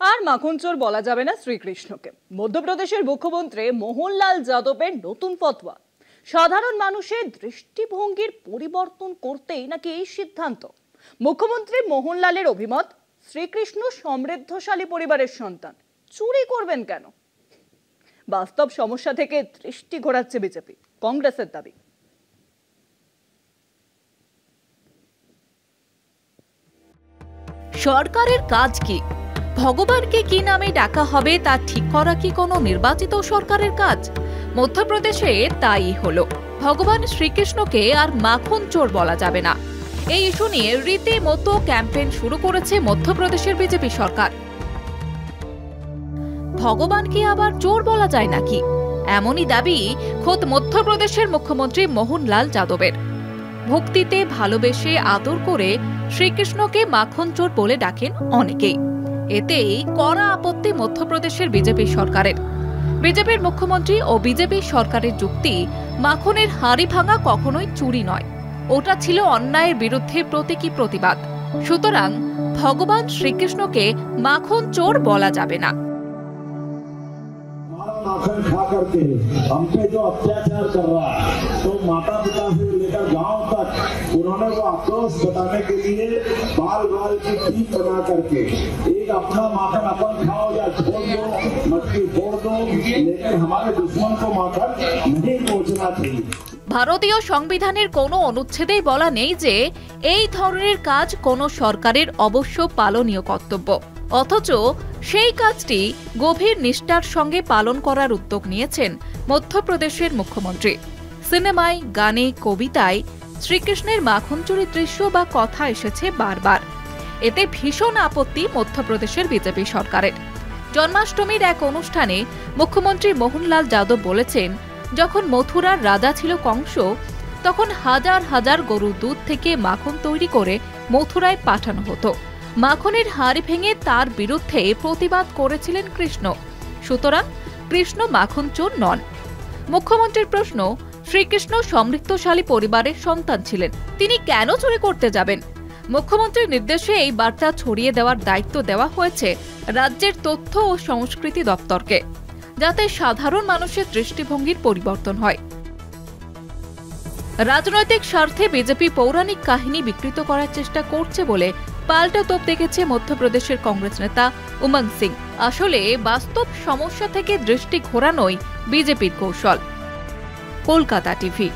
আর মাখনচোর বলা যাবে না শ্রীকৃষ্ণকে। মধ্যপ্রদেশের মুখ্যমন্ত্রী মোহনলাল যাদবের নতুন ফতোয়া। সাধারণ মানুষের দৃষ্টিভঙ্গির পরিবর্তন করতেই নাকি এই সিদ্ধান্ত। মুখ্যমন্ত্রী মোহনলালের অভিমত, শ্রীকৃষ্ণ সমৃদ্ধশালী পরিবারের সন্তান, চুরি করবেন কেন? বাস্তব সমস্যা থেকে দৃষ্টি ঘোরাচ্ছে বিজেপি, কংগ্রেসের দাবি। সরকারের কাজ কি? ভগবানকে কি নামে ডাকা হবে তা ঠিক করা কি কোনো নির্বাচিত সরকারের কাজ? মধ্যপ্রদেশে তাই হলো। ভগবান শ্রীকৃষ্ণকে আর মাখন চোর বলা যাবে না, এই ইস্যু নিয়ে রীতিমতো ক্যাম্পেইন শুরু করেছে মধ্যপ্রদেশের বিজেপি সরকার। ভগবানকে আবার চোর বলা যায় নাকি, এমনই দাবি খোদ মধ্যপ্রদেশের মুখ্যমন্ত্রী মোহনলাল যাদবের। ভক্তিতে ভালোবেসে আদর করে শ্রীকৃষ্ণকে মাখন চোর বলে ডাকেন অনেকেই। এতেই কড়া আপত্তি মধ্যপ্রদেশের বিজেপি সরকারের। বিজেপির মুখ্যমন্ত্রী ও বিজেপি সরকারের যুক্তি, মাখনের হাঁড়ি ভাঙা কখনোই চুরি নয়, ওটা ছিল অন্যায়ের বিরুদ্ধে প্রতীকী প্রতিবাদ। সুতরাং ভগবান শ্রীকৃষ্ণকে মাখন চোর বলা যাবে না। माखन खा करके हम पे जो अत्याचार कर रहा है, तो माता पिता से लेकर गांव तक उन्होंने वो आक्रोश बताने के लिए बाल बाल की टीम बना करके एक अपना माखन अपन खाओ या छोड़ दो, मटकी फोड़ दो, लेकिन हमारे दुश्मन को माखन नहीं पहुंचना चाहिए। ভারতীয় সংবিধানের কোনো অনুচ্ছেদেই বলা নেই যে এই ধরনের কাজ কোনো সরকারের অবশ্য পালনীয় কর্তব্য, অথচ সেই কাজটি গভীর নিষ্ঠার সঙ্গে পালন করার উদ্যোগ নিয়েছেন মধ্যপ্রদেশের মুখ্যমন্ত্রী। সিনেমায়, গানে, কবিতায় শ্রীকৃষ্ণের মাখন চুরির দৃশ্য বা কথা এসেছে বারবার। এতে ভীষণ আপত্তি মধ্যপ্রদেশের বিজেপি সরকারের। জন্মাষ্টমীর এক অনুষ্ঠানে মুখ্যমন্ত্রী মোহনলাল যাদব বলেছেন, যখন মথুরার রাজা ছিল কংস, তখন হাজার হাজার গরুর দুধ থেকে মাখন তৈরি করে মথুরায় পাঠানো হতো। মাখনের হাড়ি ভেঙে তার বিরুদ্ধে প্রতিবাদ করেছিলেন কৃষ্ণ। সুতরাং কৃষ্ণ মাখন চোর নন। মুখ্যমন্ত্রীর প্রশ্ন, শ্রীকৃষ্ণ সমৃদ্ধশালী পরিবারের সন্তান ছিলেন, তিনি কেন চুরি করতে যাবেন? মুখ্যমন্ত্রীর নির্দেশে এই বার্তা ছড়িয়ে দেওয়ার দায়িত্ব দেওয়া হয়েছে রাজ্যের তথ্য ও সংস্কৃতি দপ্তরকে, যাতে সাধারণ মানুষের দৃষ্টিভঙ্গির পরিবর্তন হয়। রাজনৈতিক স্বার্থে বিজেপি পৌরাণিক কাহিনী বিকৃত করার চেষ্টা করছে বলে পাল্টা তোপ দেখেছে মধ্যপ্রদেশের কংগ্রেস নেতা উমঙ্গ সিং। আসলে বাস্তব সমস্যা থেকে দৃষ্টি ঘোরানোই বিজেপির কৌশল। কলকাতা টিভি।